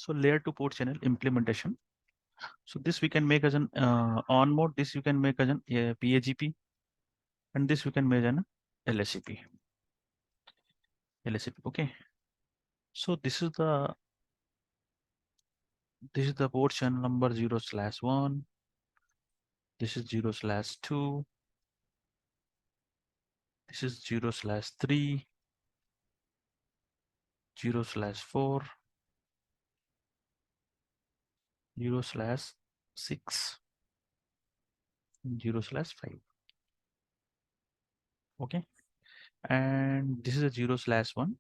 So layer 2 port channel implementation. So this we can make as an on mode. This you can make as an PAGP, and this we can make as an LSCP. LSCP. Okay. So this is the port channel number 0/1. This is 0/2. This is 0/3. 0/4. 0/6. 0/5. Okay. And this is a 0/1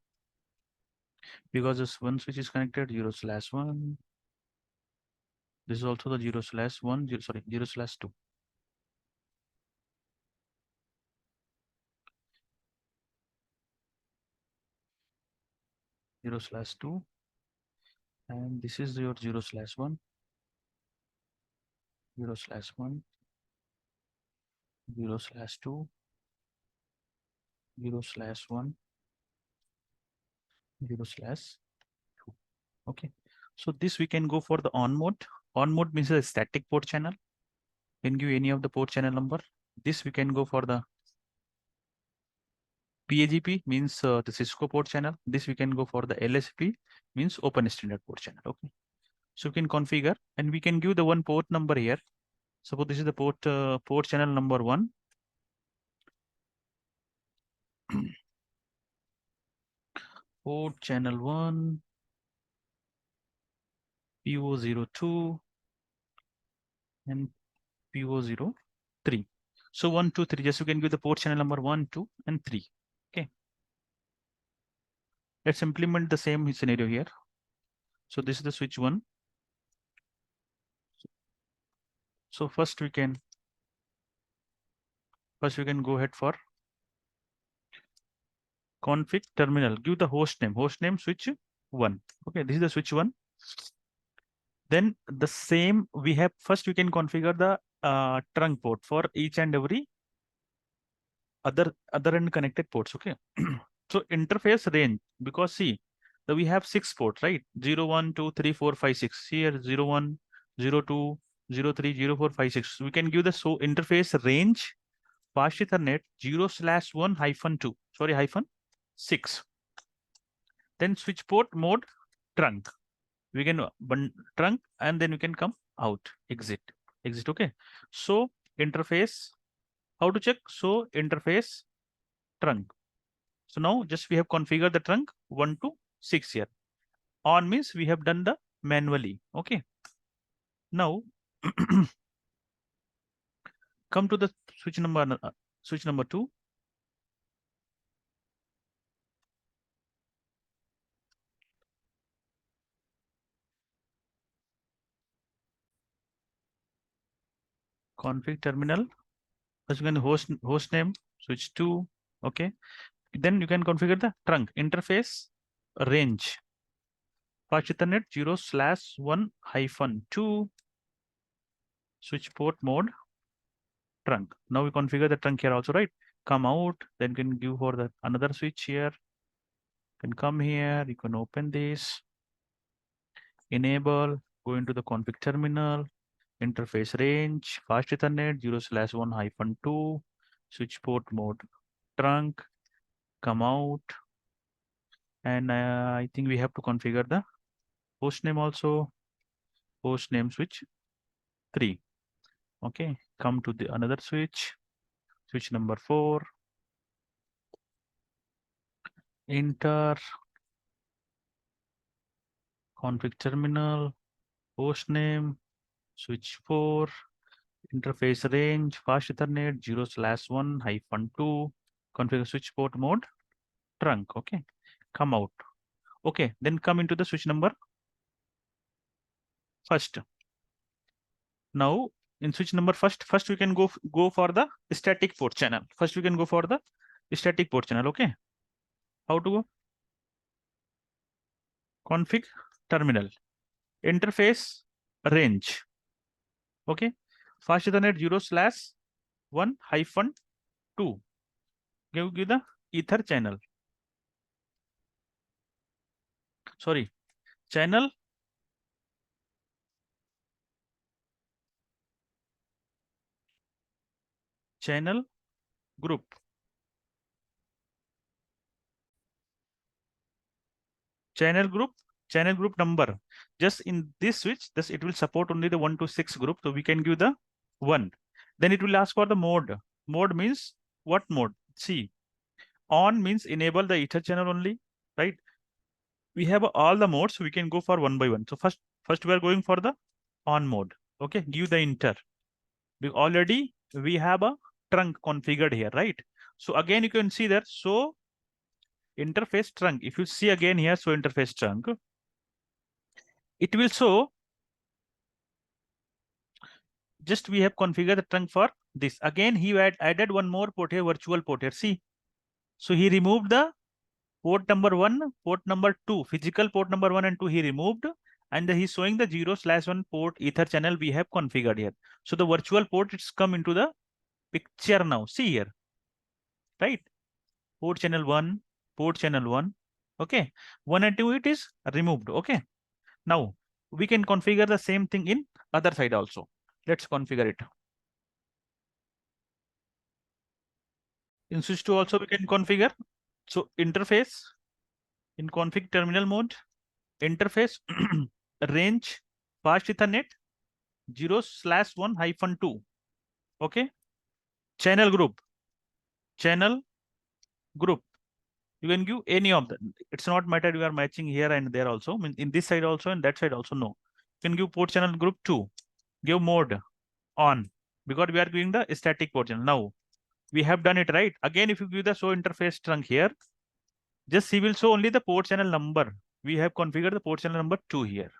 because this one switch is connected 0/1. This is also the 0/1, 0/2. 0/2, and this is your 0/1, 0/1, 0/2, 0/1, 0/2. Okay. So this we can go for the on mode. On mode means a static port channel. Can give any of the port channel number. This we can go for the PAGP, means the Cisco port channel. This we can go for the LSP, means open standard port channel. Okay. So we can configure, and we can give the one port number here. Suppose this is the port channel number 1. Port channel 1, PO02, and PO03. So 1, 2, 3. Just you can give the port channel number 1, 2, and 3. Okay. Let's implement the same scenario here. So this is the switch 1. So first we can go ahead for config terminal. Give the host name switch 1. Okay, this is the switch 1. Then the same we have, first we can configure the trunk port for each and every other end connected ports. Okay. So interface range, because see, we have 6 ports, right? 0, 1, 2, 3, 4, 5, 6. Here 0, 1, 0, 2, 0, 3, 0, 4, 5, 6. We can give the interface range fast Ethernet 0/1-2. Sorry, -6. Then switch port mode trunk. We can trunk, and then we can come out, exit. Okay. So interface, how to check? So interface trunk. So now just we have configured the trunk 1 to 6 here. On means we have done the manually. Okay. Now come to the switch number 2. Config terminal. First you can host name switch 2. Okay. Then you can configure the trunk interface range. Fast Ethernet 0/1-2. Switch port mode trunk. Now we configure the trunk here also, right? Come out, then you can give for the another switch here. You can come here, you can open this, enable, go into the config terminal, interface range, fast Ethernet 0/1-2, switch port mode trunk, come out, and I think we have to configure the host name also, host name switch 3. Okay, come to the another switch number 4, enter config terminal, host name, switch 4, interface range, fast Ethernet 0/1-2, configure switch port mode trunk. Okay, come out. Okay, then come into the switch number first. Now in switch number first we can go for the static port channel. First we can go for the static port channel. Okay, how to go? Config terminal, interface range. Okay, fast Ethernet 0/1-2. Give the Etherchannel. Sorry, channel channel group. Channel group number. Just in this switch, this it will support only the 1 to 6 group. So we can give the 1. Then it will ask for the mode. Mode means what mode? See, on means enable the ether channel only, right? We have all the modes. We can go for one by one. So first we are going for the on mode. Okay, give the enter. Already we have a trunk configured here, right? So again, you can see that. So interface trunk. If you see again here, so interface trunk, it will show. Just we have configured the trunk for this. Again, he added one more port here, virtual port here. See, so he removed the port number 1, port number 2, physical port number 1 and 2 he removed, and he's showing the 0/1 port ether channel we have configured here. So the virtual port it's come into the picture now. See here, right? Port channel 1, port channel 1. Okay, 1 and 2 it is removed. Okay, now we can configure the same thing in other side also. Let's configure it. In switch 2 also we can configure. So interface in config terminal mode, interface range fast ethernet 0/1-2. Okay, channel group you can give any of them. It's not matter you are matching here and there also. I mean, in this side also and that side also, no. You can give port channel group 2, give mode on, because we are giving the static port channel. Now we have done it, right? Again, if you give the show interface trunk here, just he will show only the port channel number. We have configured the port channel number 2 here.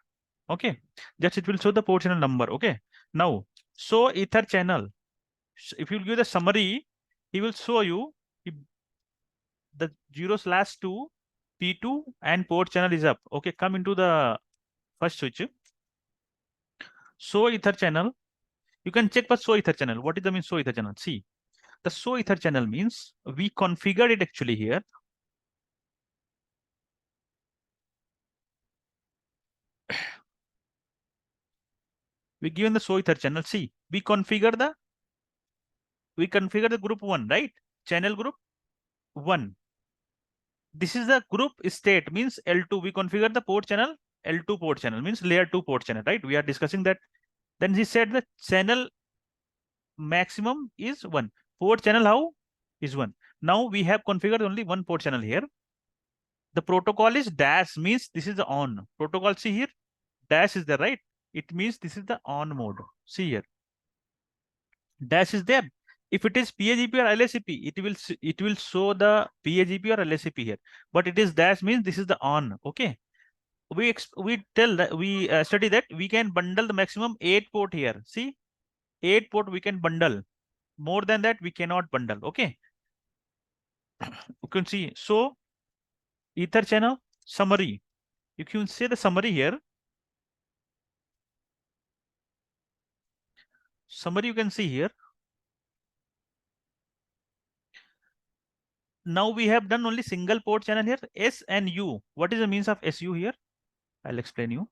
Okay, just it will show the port channel number. Okay, now show ether channel. If you give the summary, he will show you the 0/2 P2 and port channel is up. Okay, come into the first switch. Show ether channel. You can check for show ether channel. What is the mean show ether channel? See, the show ether channel means we configured it actually here. We given the show ether channel. See, we configure the group 1, right? Channel group 1. This is the group state, means L2. We configure the port channel L2 port channel, means layer 2 port channel, right? We are discussing that. Then he said the channel maximum is 1. Port channel how is 1. Now we have configured only one port channel here. The protocol is dash, means this is the on. Protocol, see here, dash is there, right? It means this is the on mode. See here, dash is there. If it is PAGP or LSCP, it will show the PAGP or LSCP here. But it is dash, means this is the on. Okay, we tell that we study that we can bundle the maximum 8 port here. See, 8 port we can bundle. More than that we cannot bundle. Okay, you can see. So ether channel summary, you can see the summary here. Summary you can see here. Now we have done only single port channel here, S and U. What is the means of SU here? I'll explain you.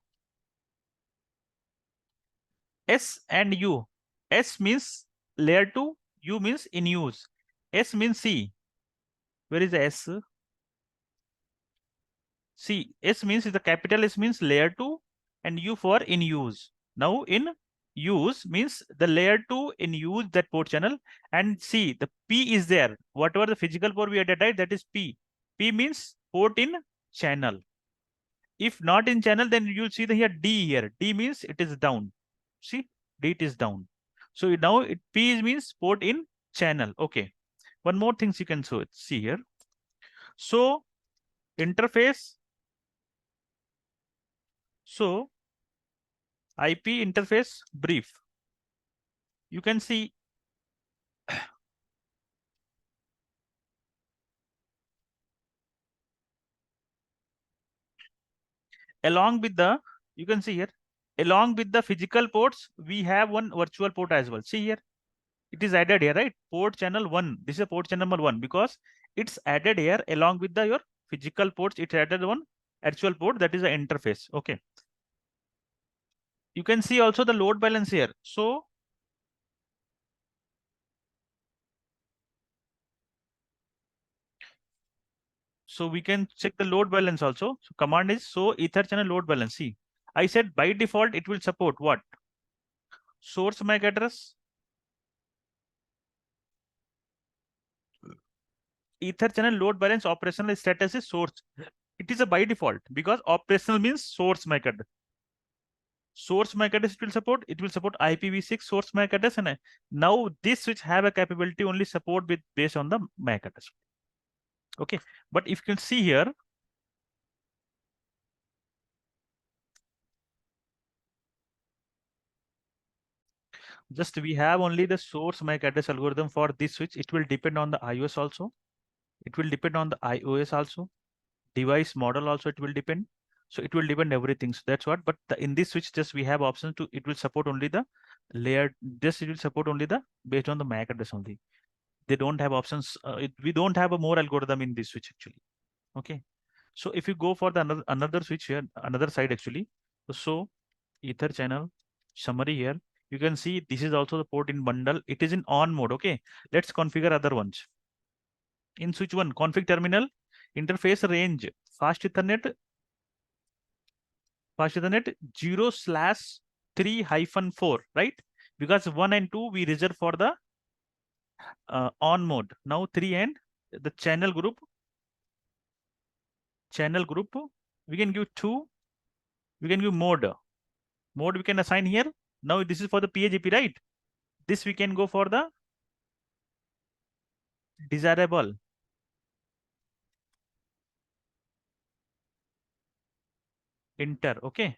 S and U. S means layer 2, U means in use. S means C. Where is the S? C. S means is the capital S means layer 2 and U for in use. Now in use means the layer 2 in use that port channel, and C, the P is there. Whatever the physical port we added, right, that is P. P means port in channel. If not in channel, then you'll see the here D here. D means it is down. See, D it is down. So now P means port in channel. Okay. One more things you can see here. So interface. So IP interface brief. You can see along with the, you can see here, along with the physical ports, we have one virtual port as well. See here, it is added here, right? Port channel 1. This is a port channel number 1 because it's added here along with the your physical ports. It's added one actual port, that is the interface. Okay. You can see also the load balance here. So So we can check the load balance also. So command is show ether channel load balance. See, I said by default it will support what? Source MAC address, ether channel load balance operational status is source. It is a by default because operational means source MAC address. Source MAC address it will support. It will support IPv6 source MAC address, and now this switch have a capability only support with based on the MAC address. Okay, but if you can see here, just we have only the source MAC address algorithm for this switch. It will depend on the iOS also. It will depend on the iOS also. Device model also it will depend. So it will depend everything. So that's what. But in this switch, just we have options to. It will support only the layered. Just it will support only the based on the MAC address only. They don't have options. We don't have a more algorithm in this switch actually. Okay. So if you go for the another switch here, another side actually. So ether channel summary here, you can see this is also the port in bundle. It is in on mode. Okay. Let's configure other ones. In switch one, config terminal, interface range, fast Ethernet 0/3-4, right? Because 1 and 2 we reserve for the on mode. Now 3 and the channel group, we can give 2, we can give mode. Mode we can assign here. Now this is for the PAGP, right? This we can go for the desirable. Enter. Okay.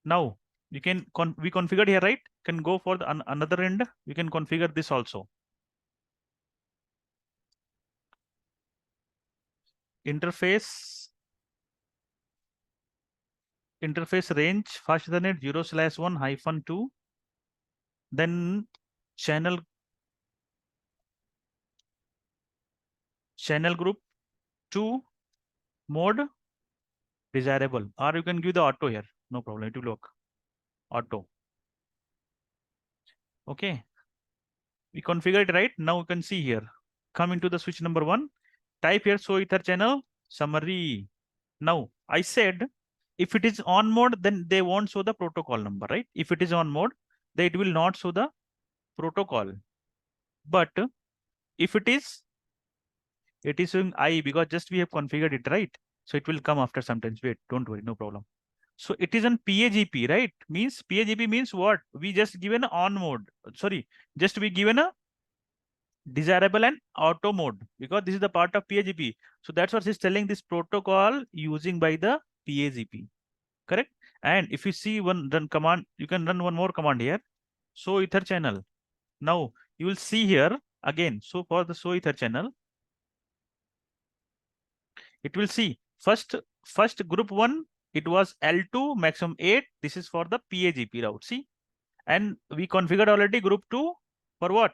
Now we can we configured here, right? Can go for the another end. We can configure this also. Interface range fast Ethernet 0/1-2. Then channel group 2 mode desirable, or you can give the auto here. No problem. It will work. Auto. Okay. We configure it right. Now you can see here. Come into the switch number 1. Type here show ether channel summary. Now I said if it is on mode, then they won't show the protocol number, right? If it is on mode, then it will not show the protocol. But if it is showing I because just we have configured it, right? So it will come after sometimes. Wait, don't worry, no problem. So it is on PAGP, right? Means PAGP means what? We just given on mode. Sorry, just we given a desirable and auto mode because this is the part of PAGP. So that's what she's telling this protocol using by the PAGP. Correct? And if you see one run command, you can run one more command here. Show ether channel. Now you will see here again. So for the show ether channel, it will see first group 1, it was L2 maximum 8. This is for the PAGP route. See, and we configured already group 2 for what?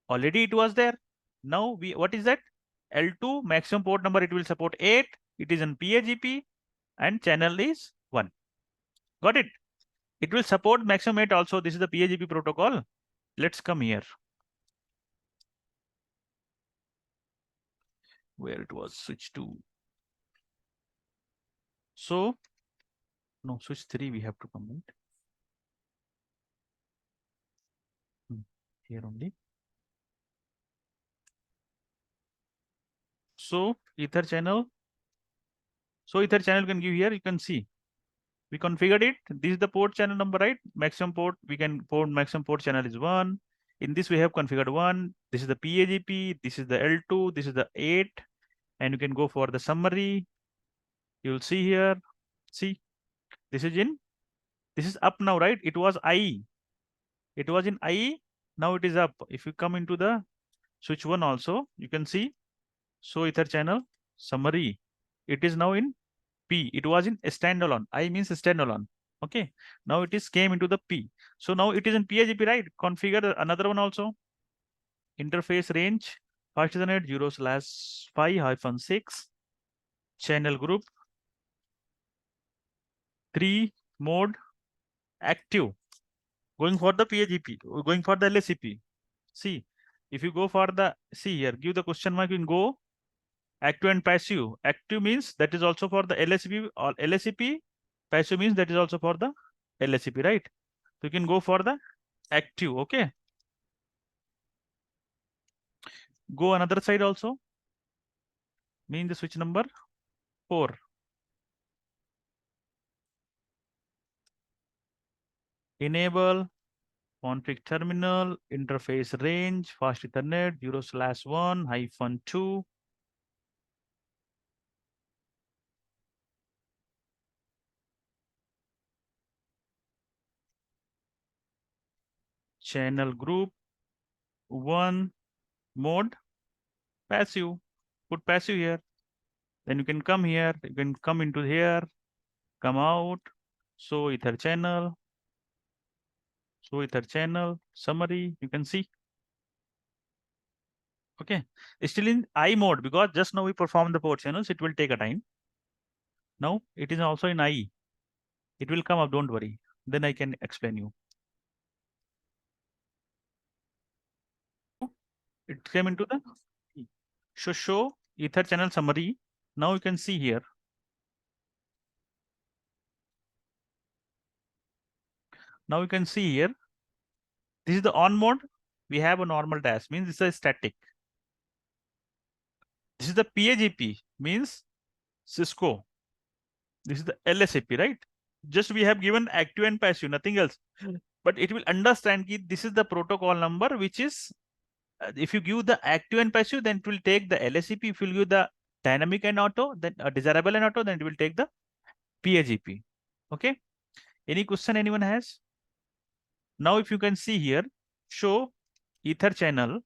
Already it was there. Now we what is that? L2 maximum port number, it will support 8. It is in PAGP and channel is 1. Got it? It will support maximum 8 also. This is the PAGP protocol. Let's come here. Where it was switch 2. So no, switch 3 we have to comment. Here only. So ether channel. So ether channel can give here. You can see we configured it. This is the port channel number, right? Maximum port. We can port maximum port channel is 1. In this we have configured 1. This is the PAGP. This is the L2. This is the 8. And you can go for the summary. You'll see here. See, this is in. This is up now, right? It was I. It was in I. Now it is up. If you come into the switch 1 also, you can see. So ether channel summary. It is now in P. It was in standalone. I means standalone. Okay. Now it is came into the P. So now it is in PAGP, right? Configure another one also. Interface range. Fast Ethernet 0/5-6. Channel group 3 mode active. Going for the PAGP. Going for the LSCP. See, If you go for the, see here, give the question mark, you can go active and passive. Active means that is also for the LSCP or LSCP. Passive means that is also for the LSCP, right? So you can go for the active, okay? Go another side also. Mean the switch number 4. Enable config terminal, interface range, fast Ethernet 0/1-2. Channel group 1 mode passive. Put passive here. Then you can come here. You can come into here, come out. So ether channel. So ether channel summary. You can see. Okay. It's still in I mode because just now we perform the port channels. It will take a time. Now it is also in I. It will come up. Don't worry. Then I can explain you. It came into the show ether channel summary. Now you can see here. Now you can see here. This is the on mode. We have a normal dash, means this is static. This is the PAGP, means Cisco. This is the LSAP, right? Just we have given active and passive, nothing else. But it will understand that this is the protocol number, which is, if you give the active and passive, then it will take the LSAP. If you give the dynamic and auto, then desirable and auto, then it will take the PAGP. Okay. Any question anyone has? Now, if you can see here, show ether channel.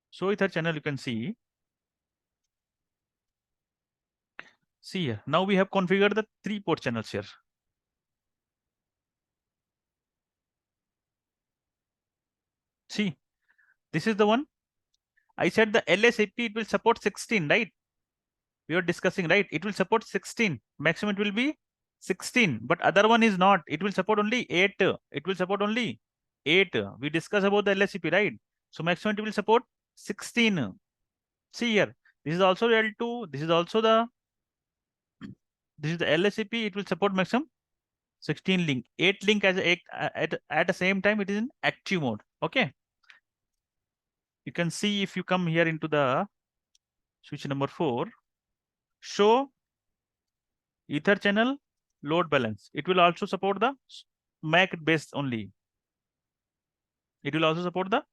So ether channel, you can see. See here. Now we have configured the 3 port channels here. See, this is the one. I said the LSAP, it will support 16, right? We are discussing, right? It will support 16. Maximum it will be 16, but other one is not. It will support only 8. It will support only 8. We discussed about the LSCP, right? So maximum it will support 16. See here. This is also L2. This is also the LSCP. It will support maximum 16 link. 8 link as at the same time it is in active mode. Okay. You can see if you come here into the switch number 4, show ether channel load balance. It will also support the MAC based only. It will also support the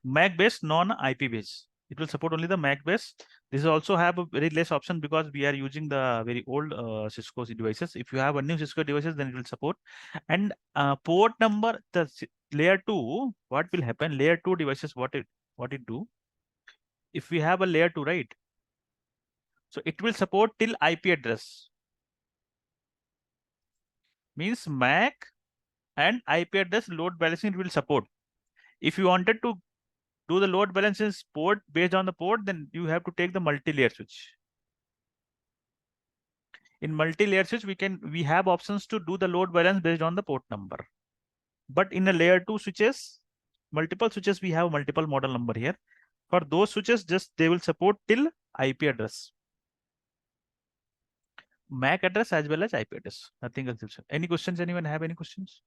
MAC based, non-IP based. It will support only the MAC based. This also have a very less option because we are using the very old Cisco devices. If you have a new Cisco devices, then it will support. And port number, the layer 2, what will happen? Layer 2 devices, what it do? If we have a layer 2, right? So it will support till IP address. Means MAC and IP address load balancing it will support. If you wanted to do the load balances port based on the port, then you have to take the multi-layer switch. In multi-layer switch, we have options to do the load balance based on the port number. But in a layer 2 switches, multiple switches, we have multiple model number here. For those switches, just they will support till IP address. MAC address as well as IP address. Nothing else. Any questions? Anyone have any questions?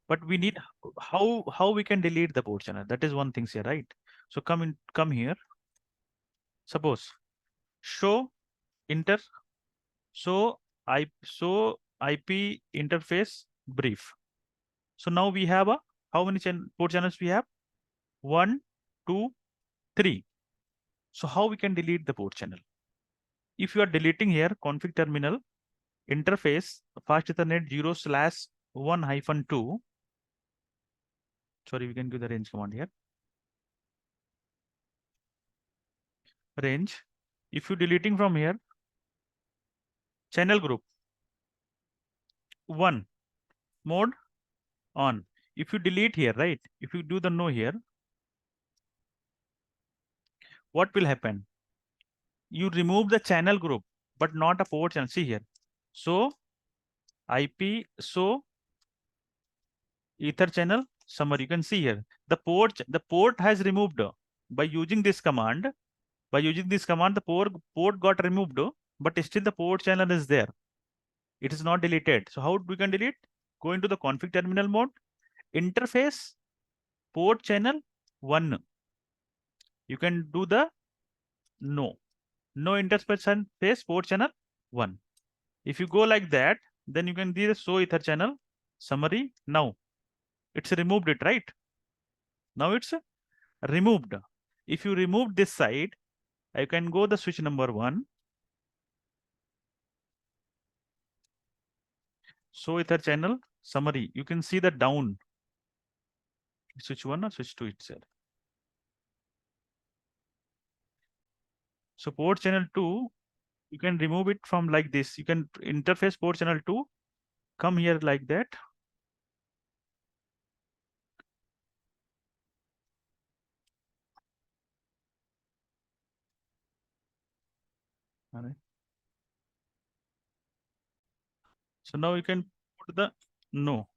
But we need how we can delete the port channel. That is one thing here, right? So come here. Suppose show inter. So IP interface brief. So now we have a how many port channels we have? 1, 2, 3. So how we can delete the port channel? If you are deleting here, config terminal interface fast Ethernet 0/1-2. Sorry, we can give the range command here. Range. If you deleting from here, channel group 1 mode on. If you delete here, right? If you do the no here, what will happen? You remove the channel group, but not a port channel. See here. So IP, so ether channel summary. You can see here the port has removed by using this command. By using this command, the port got removed, but still the port channel is there. It is not deleted. So how we can delete? Go into the config terminal mode, interface port channel 1. You can do the no interface port channel 1. If you go like that, then you can do the show ether channel summary. Now it's removed it, right? Now it's removed. If you remove this side, I can go the switch number 1. Show ether channel summary. You can see the down. Switch 1 or switch 2 itself. So port channel 2, you can remove it from like this. You can interface port channel 2, come here like that. All right. So now you can put the no.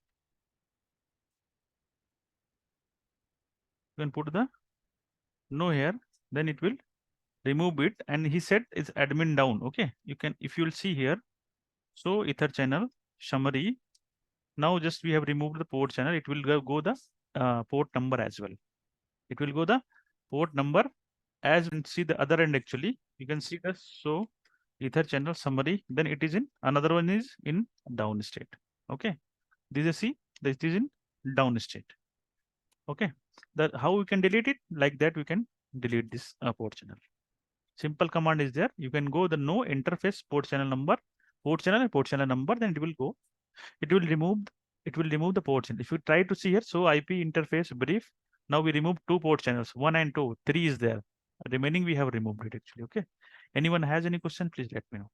You can put the no here, then it will remove it. And he said it's admin down. Okay. You can, if you'll see here, so ether channel summary. Now just we have removed the port channel. It will go the port number as well. It will go the port number as you can see the other end actually. You can see the so ether channel summary. Then it is in another one is in down state. Okay. This is see this is in down state. Okay. That how we can delete it like that. We can delete this port channel. Simple command is there. You can go the no interface port channel number, port channel and port channel number. Then it will go. It will remove the port channel. If you try to see here, so IP interface brief. Now we remove 2 port channels, 1 and 2, 3 is there. Remaining we have removed it actually. Okay. Anyone has any question? Please let me know.